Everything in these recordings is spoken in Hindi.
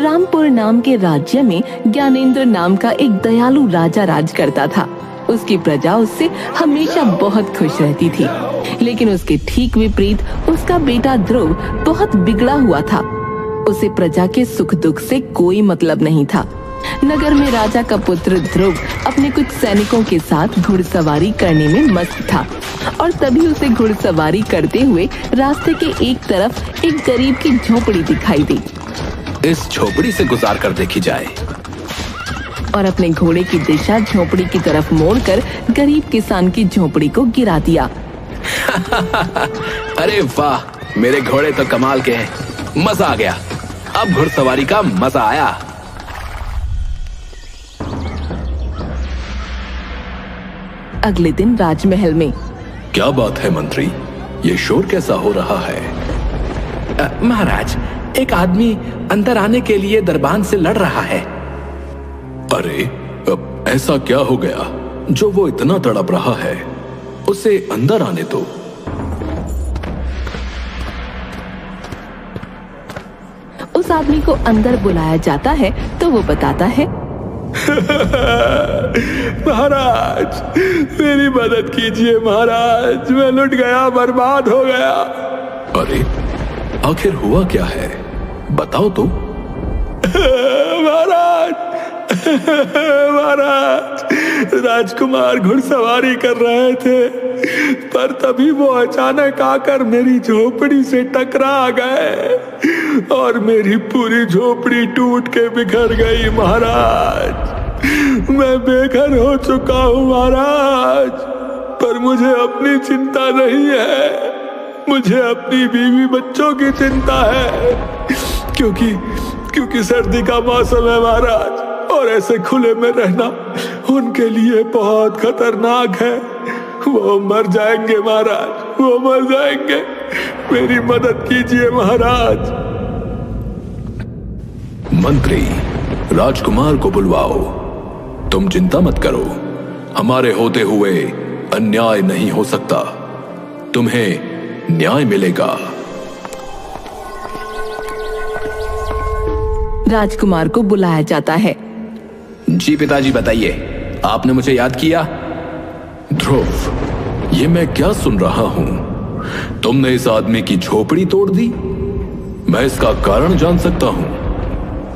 बलरामपुर नाम के राज्य में ज्ञानेंद्र नाम का एक दयालु राजा राज करता था। उसकी प्रजा उससे हमेशा बहुत खुश रहती थी, लेकिन उसके ठीक विपरीत उसका बेटा ध्रुव बहुत बिगड़ा हुआ था। उसे प्रजा के सुख दुख से कोई मतलब नहीं था। नगर में राजा का पुत्र ध्रुव अपने कुछ सैनिकों के साथ घुड़सवारी करने में मस्त था, और तभी उसे घुड़सवारी करते हुए रास्ते के एक तरफ एक गरीब की झोपड़ी दिखाई दी। इस झोपड़ी से गुजार कर देखी जाए। और अपने घोड़े की दिशा झोपड़ी की तरफ मोड़कर गरीब किसान की झोपड़ी को गिरा दिया। अरे वाह, मेरे घोड़े तो कमाल के हैं, मजा आ गया। अब घुड़सवारी का मजा आया। अगले दिन राजमहल में। क्या बात है मंत्री, ये शोर कैसा हो रहा है? महाराज, एक आदमी अंदर आने के लिए दरबान से लड़ रहा है। अरे, अब ऐसा क्या हो गया जो वो इतना तड़प रहा है? उसे अंदर आने दो। उस आदमी को अंदर बुलाया जाता है तो वो बताता है, महाराज, मेरी मदद कीजिए महाराज, मैं लुट गया, बर्बाद हो गया। अरे, आखिर हुआ क्या है, बताओ तो। महाराज, राजकुमार घुड़सवारी कर रहे थे, पर तभी वो अचानक आकर मेरी झोपड़ी से टकरा गए और मेरी पूरी झोपड़ी टूट के बिखर गई। महाराज, मैं बेघर हो चुका हूँ महाराज, पर मुझे अपनी चिंता नहीं है, मुझे अपनी बीवी बच्चों की चिंता है, क्योंकि सर्दी का मौसम है महाराज, और ऐसे खुले में रहना उनके लिए बहुत खतरनाक है। वो मर जाएंगे महाराज, वो मर जाएंगे, मेरी मदद कीजिए महाराज। मंत्री, राजकुमार को बुलवाओ। तुम चिंता मत करो, हमारे होते हुए अन्याय नहीं हो सकता, तुम्हें न्याय मिलेगा। राजकुमार को बुलाया जाता है। जी पिताजी, बताइए, आपने मुझे याद किया? ध्रुव, ये मैं क्या सुन रहा हूं? तुमने इस आदमी की झोपड़ी तोड़ दी? मैं इसका कारण जान सकता हूं?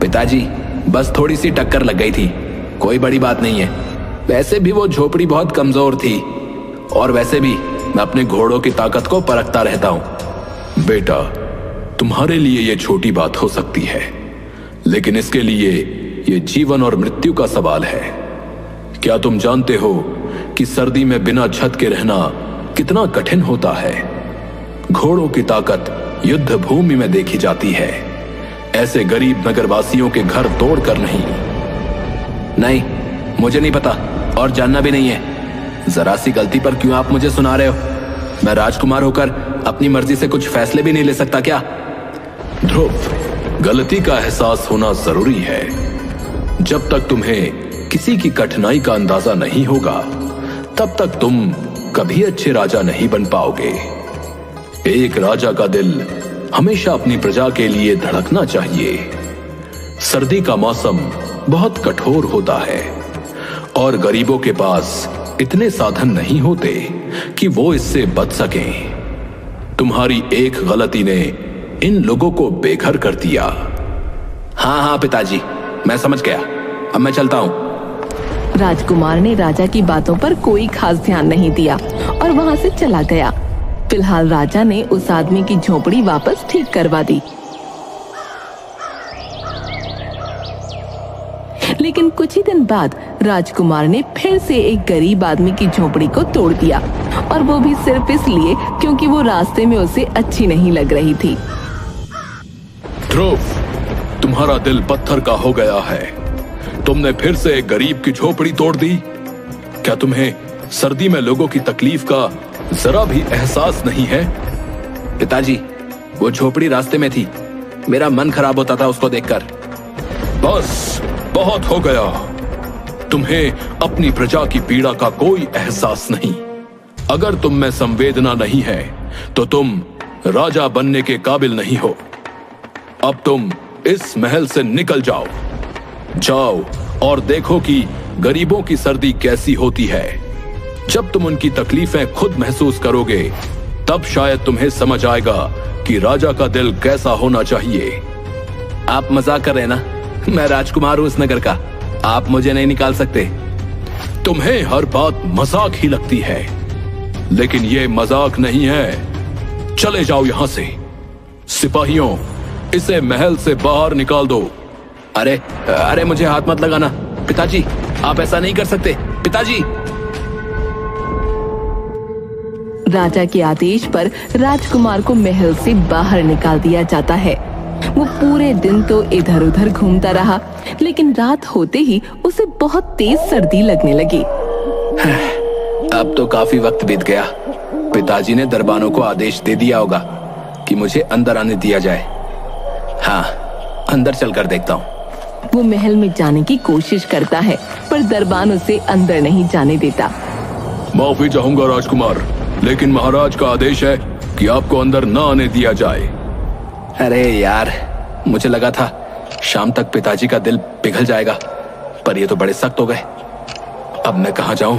पिताजी, बस थोड़ी सी टक्कर लग गई थी, कोई बड़ी बात नहीं है। वैसे भी वो झोपड़ी बहुत कमजोर थी, और वैसे भी मैं अपने घोड़ों की ताकत को परखता रहता हूं। बेटा, तुम्हारे लिए ये छोटी बात हो सकती है, लेकिन इसके लिए ये जीवन और मृत्यु का सवाल है। क्या तुम जानते हो कि सर्दी में बिना छत के रहना कितना कठिन होता है? घोड़ों की ताकत युद्ध भूमि में देखी जाती है, ऐसे गरीब नगरवासियों के घर तोड़कर नहीं। नहीं, मुझे नहीं पता और जानना भी नहीं है। जरा सी गलती पर क्यों आप मुझे सुना रहे हो? मैं राजकुमार होकर अपनी मर्जी से कुछ फैसले भी नहीं ले सकता क्या? ध्रुव, गलती का एहसास होना जरूरी है। जब तक तुम्हें किसी की कठिनाई का अंदाजा नहीं होगा, तब तक तुम कभी अच्छे राजा नहीं बन पाओगे। एक राजा का दिल हमेशा अपनी प्रजा के लिए धड़कना चाहिए। सर्दी का मौसम बहुत कठोर होता है, और गरीबों के पास इतने साधन नहीं होते कि वो इससे बच सकें। तुम्हारी एक गलती ने इन लोगों को बेघर कर दिया। हाँ पिताजी, मैं समझ गया, अब मैं चलता हूँ। राजकुमार ने राजा की बातों पर कोई खास ध्यान नहीं दिया और वहां से चला गया। फिलहाल राजा ने उस आदमी की झोपड़ी वापस ठीक करवा दी, लेकिन कुछ ही दिन बाद राजकुमार ने फिर से एक गरीब आदमी की झोपड़ी को तोड़ दिया, और वो भी सिर्फ इसलिए क्योंकि वो रास्ते में उसे अच्छी नहीं लग रही थी। ध्रुव, तुम्हारा दिल पत्थर का हो गया है। तुमने फिर से एक गरीब की झोपड़ी तोड़ दी। क्या तुम्हें सर्दी में लोगों की तकलीफ का जरा भी एहसास नहीं है? पिताजी, वो झोपड़ी रास्ते में थी, मेरा मन खराब होता था उसको देखकर। बस, बहुत हो गया। तुम्हें अपनी प्रजा की पीड़ा का कोई एहसास नहीं। अगर तुम में संवेदना नहीं है तो तुम राजा बनने के काबिल नहीं हो। अब तुम इस महल से निकल जाओ। जाओ और देखो कि गरीबों की सर्दी कैसी होती है। जब तुम उनकी तकलीफें खुद महसूस करोगे तब शायद तुम्हें समझ आएगा कि राजा का दिल कैसा होना चाहिए। आप मजाक कर रहे हैं ना? मैं राजकुमार हूं इस नगर का, आप मुझे नहीं निकाल सकते। तुम्हें हर बात मजाक ही लगती है, लेकिन ये मजाक नहीं है। चले जाओ यहां से। सिपाहियों, इसे महल से बाहर निकाल दो। अरे अरे मुझे हाथ मत लगाना पिताजी, आप ऐसा नहीं कर सकते पिताजी। राजा के आदेश पर राजकुमार को महल से बाहर निकाल दिया जाता है। वो पूरे दिन तो इधर उधर घूमता रहा, लेकिन रात होते ही उसे बहुत तेज सर्दी लगने लगी। अब तो काफी वक्त बीत गया। पिताजी ने दरबानों को आदेश दे दिया होगा कि मुझे अंदर आने दिया जाए। हाँ, अंदर चलकर देखता हूँ। वो महल में जाने की कोशिश करता है, पर दरबान उसे अंदर नहीं जाने देता। माफी चाहूंगा राजकुमार, लेकिन महाराज का आदेश है कि आपको अंदर न आने दिया जाए। अरे यार, मुझे लगा था शाम तक पिताजी का दिल पिघल जाएगा, पर ये तो बड़े सख्त हो गए। अब मैं कहाँ जाऊं?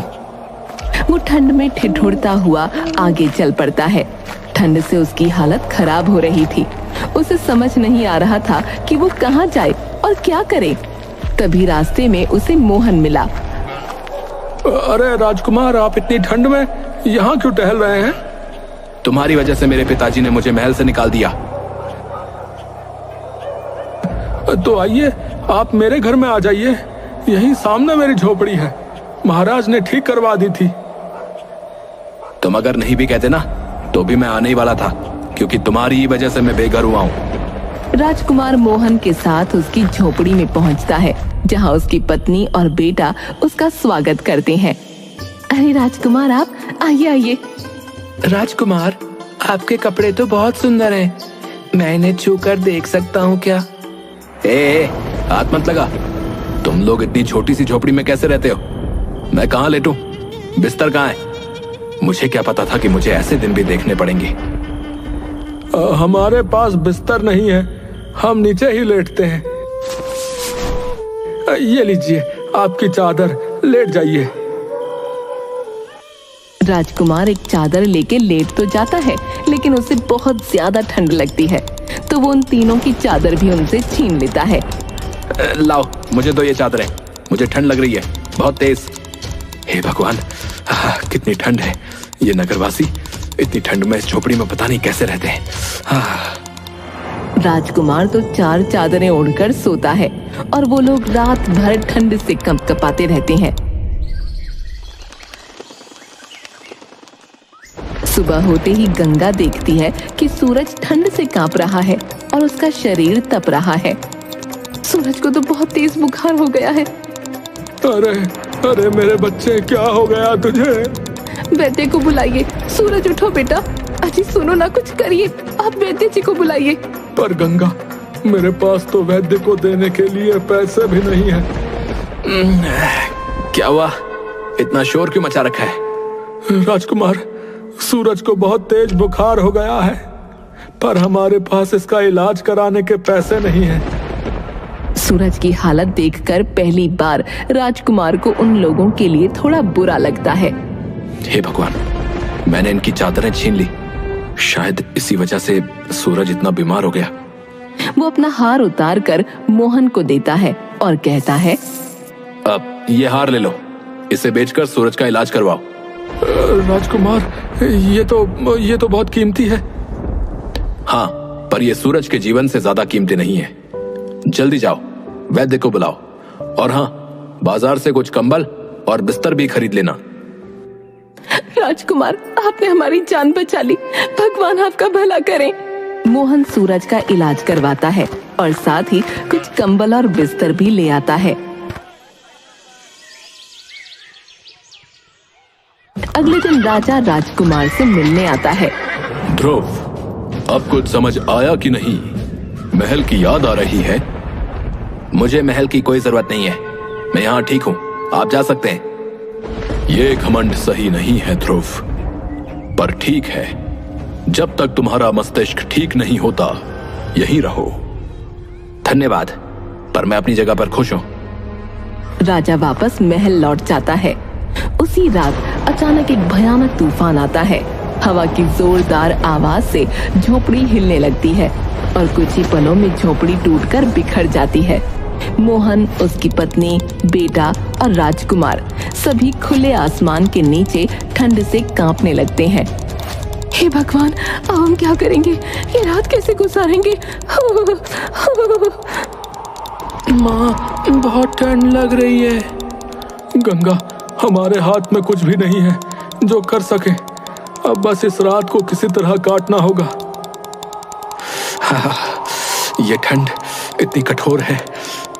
वो ठंड में ठिठुरता हुआ आगे चल पड़ता है। ठंड से उसकी हालत खराब हो रही थी। उसे समझ नहीं आ रहा था कि वो कहाँ जाए और क्या करे। तभी रास्ते में उसे मोहन मिला। अरे राजकुमार, आप इतनी ठंड में यहाँ क्यों टहल रहे हैं? तुम्हारी वजह से मेरे पिताजी ने मुझे महल से निकाल दिया। तो आइए, आप मेरे घर में आ जाइए। यहीं सामने मेरी झोपड़ी है, महाराज ने ठीक करवा दी थी। तुम अगर नहीं भी कहते ना तो भी मैं आने ही वाला था, क्योंकि तुम्हारी ही वजह से मैं बेघर हुआ हूँ। राजकुमार मोहन के साथ उसकी झोपड़ी में पहुंचता है, जहां उसकी पत्नी और बेटा उसका स्वागत करते हैं। अरे राजकुमार, आप आइए आइए। राजकुमार, आपके कपड़े तो बहुत सुंदर हैं। मैं इन्हें छूकर देख सकता हूँ क्या? हाथ मत लगा। तुम लोग इतनी छोटी सी झोपड़ी में कैसे रहते हो? मैं कहाँ लेटूं? बिस्तर कहाँ है? मुझे क्या पता था कि मुझे ऐसे दिन भी देखने पड़ेंगे। हमारे पास बिस्तर नहीं है, हम नीचे ही लेटते हैं। ये लीजिए आपकी चादर, लेट जाइए। राजकुमार एक चादर लेके लेट तो जाता है, लेकिन उसे बहुत ज्यादा ठंड लगती है, तो वो उन तीनों की चादर भी उनसे छीन लेता है। लाओ, मुझे दो ये चादरें, मुझे ठंड लग रही है बहुत तेज। हे भगवान, कितनी ठंड है। ये नगरवासी इतनी ठंड में इस झोपड़ी में पता नहीं कैसे रहते हैं। राजकुमार तो 4 चादरें ओढ़कर सोता है और वो लोग रात भर ठंड से कंपकपाते रहते हैं। सुबह होते ही गंगा देखती है कि सूरज ठंड से कांप रहा है और उसका शरीर तप रहा है। सूरज को तो बहुत तेज बुखार हो गया है। अरे अरे मेरे बच्चे, क्या हो गया तुझे? वैद्य को बुलाइए। सूरज उठो बेटा। अजी सुनो ना, कुछ करिए, आप वैद्य जी को बुलाइए। पर गंगा, मेरे पास तो वैद्य को देने के लिए पैसे भी नहीं है। क्या हुआ? इतना शोर क्यों मचा रखा है? राजकुमार, सूरज को बहुत तेज बुखार हो गया है, पर हमारे पास इसका इलाज कराने के पैसे नहीं हैं। सूरज की हालत देखकर पहली बार राजकुमार को उन लोगों के लिए थोड़ा बुरा लगता है। हे भगवान, मैंने इनकी चादरें छीन ली। शायद इसी वजह से सूरज इतना बीमार हो गया। वो अपना हार उतार कर मोहन को देता है और कहता है, अब ये हार ले लो, इसे बेचकर सूरज का इलाज करवाओ। राजकुमार, ये तो बहुत कीमती है। हाँ, पर ये सूरज के जीवन से ज्यादा कीमती नहीं है। जल्दी जाओ, वैद्य को बुलाओ, और हाँ, बाजार से कुछ कंबल और बिस्तर भी खरीद लेना। राजकुमार, आपने हमारी जान बचा ली, भगवान आपका भला करें। मोहन सूरज का इलाज करवाता है और साथ ही कुछ कंबल और बिस्तर भी ले आता है। अगले दिन राजा राजकुमार से मिलने आता है। ध्रुव, अब कुछ समझ आया कि नहीं? महल की याद आ रही है? मुझे महल की कोई जरूरत नहीं है, मैं यहाँ ठीक हूँ, आप जा सकते हैं। ये घमंड सही नहीं है ध्रुव, पर ठीक है, जब तक तुम्हारा मस्तिष्क ठीक नहीं होता यहीं रहो। धन्यवाद, पर मैं अपनी जगह पर खुश हूँ। राजा वापस महल लौट जाता है। उसी रात अचानक एक भयानक तूफान आता है। हवा की जोरदार आवाज से झोपड़ी हिलने लगती है और कुछ ही पलों में झोपड़ी टूटकर बिखर जाती है। मोहन, उसकी पत्नी, बेटा और राजकुमार सभी खुले आसमान के नीचे ठंड से कांपने लगते हैं। हे भगवान, अब हम क्या करेंगे? ये रात कैसे गुजारेंगे? माँ, बहुत ठंड लग रही है। गंगा, हमारे हाथ में कुछ भी नहीं है जो कर सके। अब बस इस रात को किसी तरह काटना होगा। ये ठंड इतनी कठोर है,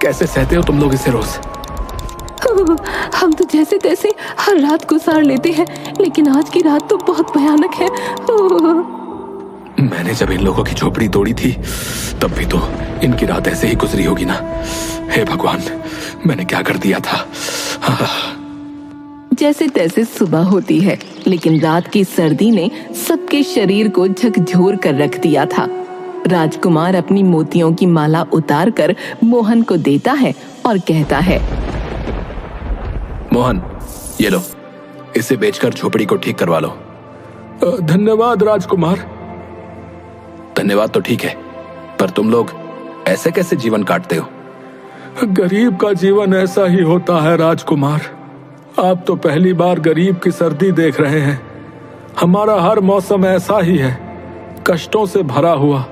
कैसे सहते हो तुम लोग इसे रोज? हम तो जैसे तैसे हर रात गुजार लेते हैं, लेकिन आज की रात तो बहुत भयानक है। मैंने जब इन लोगों की झोपड़ी तोड़ी थी तब भी तो इनकी रात ऐसे ही गुजरी होगी ना। हे भगवान, मैंने क्या कर दिया था? जैसे तैसे सुबह होती है, लेकिन रात की सर्दी ने सबके शरीर को झकझोर कर रख दिया था। राजकुमार अपनी मोतियों की माला उतार कर मोहन को देता है और कहता है, मोहन, ये लो, इसे बेचकर झोपड़ी को ठीक करवा लो। धन्यवाद राजकुमार। धन्यवाद तो ठीक है, पर तुम लोग ऐसे कैसे जीवन काटते हो? गरीब का जीवन ऐसा ही होता है राजकुमार। आप तो पहली बार गरीब की सर्दी देख रहे हैं। हमारा हर मौसम ऐसा ही है, कष्टों से भरा हुआ।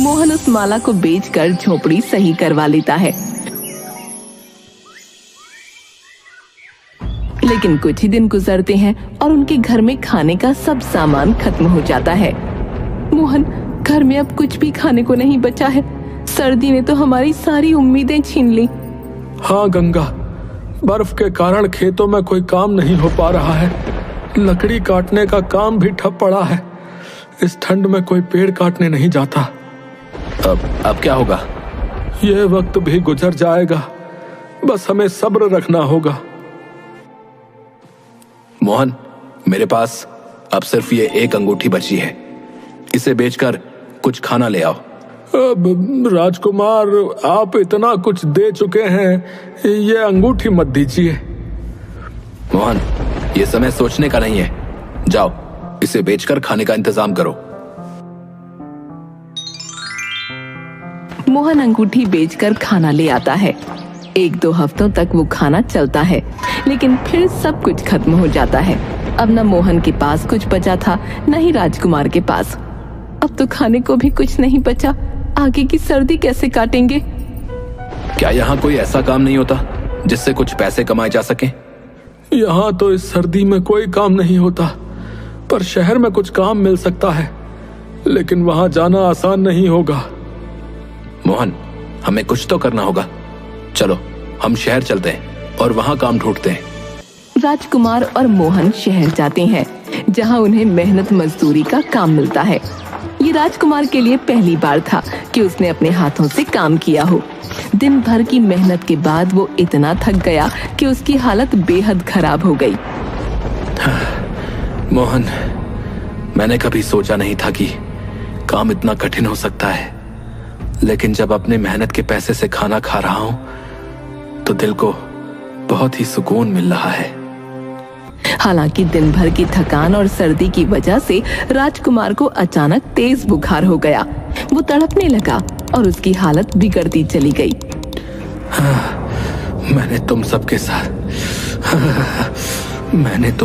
मोहन उस माला को बेचकर झोपड़ी सही करवा लेता है, लेकिन कुछ ही दिन गुजरते हैं और उनके घर में खाने का सब सामान खत्म हो जाता है। मोहन, घर में अब कुछ भी खाने को नहीं बचा है। सर्दी ने तो हमारी सारी उम्मीदें छीन ली। हाँ गंगा, बर्फ के कारण खेतों में कोई काम नहीं हो पा रहा है। लकड़ी काटने का काम भी ठप पड़ा है। इस ठंड में कोई पेड़ काटने नहीं जाता। अब क्या होगा? यह वक्त भी गुजर जाएगा, बस हमें सब्र रखना होगा। मोहन, मेरे पास अब सिर्फ ये एक अंगूठी बची है, इसे बेचकर कुछ खाना ले आओ। अब राजकुमार, आप इतना कुछ दे चुके हैं, ये अंगूठी मत दीजिए। मोहन, ये समय सोचने का नहीं है, जाओ इसे बेचकर खाने का इंतजाम करो। मोहन अंगूठी बेचकर खाना ले आता है। 1-2 हफ्तों तक वो खाना चलता है, लेकिन फिर सब कुछ खत्म हो जाता है। अब न मोहन के पास कुछ बचा था, न ही राजकुमार के पास। अब तो खाने को भी कुछ नहीं बचा। आगे की सर्दी कैसे काटेंगे? क्या यहाँ कोई ऐसा काम नहीं होता जिससे कुछ पैसे कमाए जा सके? यहाँ तो इस सर्दी में कोई काम नहीं होता, पर शहर में कुछ काम मिल सकता है, लेकिन वहाँ जाना आसान नहीं होगा। मोहन, हमें कुछ तो करना होगा। चलो हम शहर चलते हैं और वहाँ काम ढूंढते हैं। राजकुमार और मोहन शहर जाते हैं, जहाँ उन्हें मेहनत मजदूरी का काम मिलता है। ये राजकुमार के लिए पहली बार था कि उसने अपने हाथों से काम किया हो। दिन भर की मेहनत के बाद वो इतना थक गया कि उसकी हालत बेहद खराब हो गई। मोहन, मैंने कभी सोचा नहीं था कि काम इतना कठिन हो सकता है, लेकिन जब अपने मेहनत के पैसे से खाना खा रहा हूं तो दिल को बहुत ही सुकून मिल रहा है। हालांकि दिन भर की थकान और सर्दी की वजह से राजकुमार को अचानक तेज बुखार हो गया। वो तड़पने लगा और उसकी हालत बिगड़ती चली गई। मैंने तुम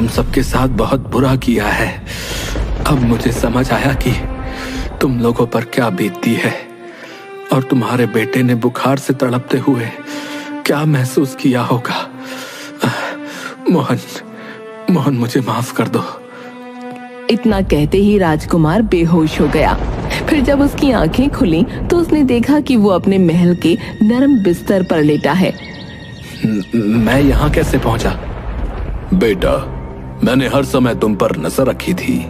सबके साथ बहुत बुरा किया है। अब मुझे समझ आया कि तुम लोगों पर क्या बीतती है और तुम्हारे बेटे ने बुखार से तड़पते हुए क्या महसूस किया होगा। मोहन, मुझे माफ कर दो। इतना कहते ही राजकुमार बेहोश हो गया। फिर जब उसकी आंखें खुली तो उसने देखा कि वो अपने महल के नरम बिस्तर पर लेटा है। मैं यहाँ कैसे पहुंचा? बेटा, मैंने हर समय तुम पर नजर रखी थी।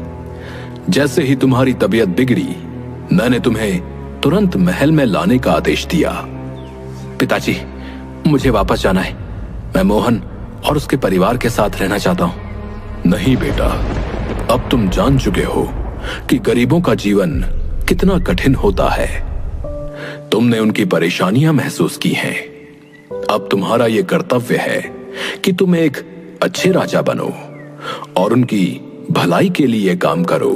जैसे ही तुम्हारी तबीयत बिगड़ी, मैंने तुम्हें तुरंत महल में लाने का आदेश दिया। पिताजी, मुझे वापस जाना है। मैं मोहन और उसके परिवार के साथ रहना चाहता हूँ। नहीं बेटा, अब तुम जान चुके हो कि गरीबों का जीवन कितना कठिन होता है। तुमने उनकी परेशानियां महसूस की हैं। अब तुम्हारा यह कर्तव्य है कि तुम एक अच्छे राजा बनो और उनकी भलाई के लिए काम करो।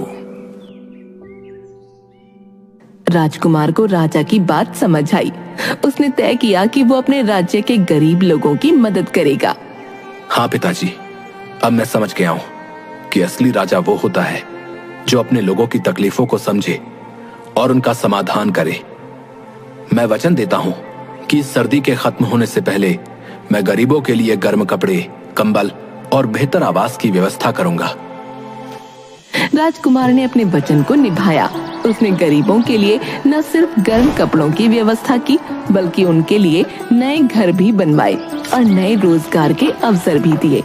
राजकुमार को राजा की बात समझ आई। उसने तय किया कि वो अपने राज्य के गरीब लोगों की मदद करेगा। हाँ पिताजी, अब मैं समझ गया हूं कि असली राजा वो होता है जो अपने लोगों की तकलीफों को समझे और उनका समाधान करे। मैं वचन देता हूं कि इस सर्दी के खत्म होने से पहले मैं गरीबों के लिए गर्म कपड़े, कंबल और बेहतर आवास की व्यवस्था करूंगा। राजकुमार ने अपने वचन को निभाया। उसने गरीबों के लिए न सिर्फ गर्म कपड़ों की व्यवस्था की, बल्कि उनके लिए नए घर भी बनवाए और नए रोजगार के अवसर भी दिए।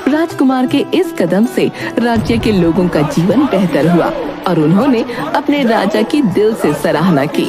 राजकुमार के इस कदम से राज्य के लोगों का जीवन बेहतर हुआ और उन्होंने अपने राजा की दिल से सराहना की।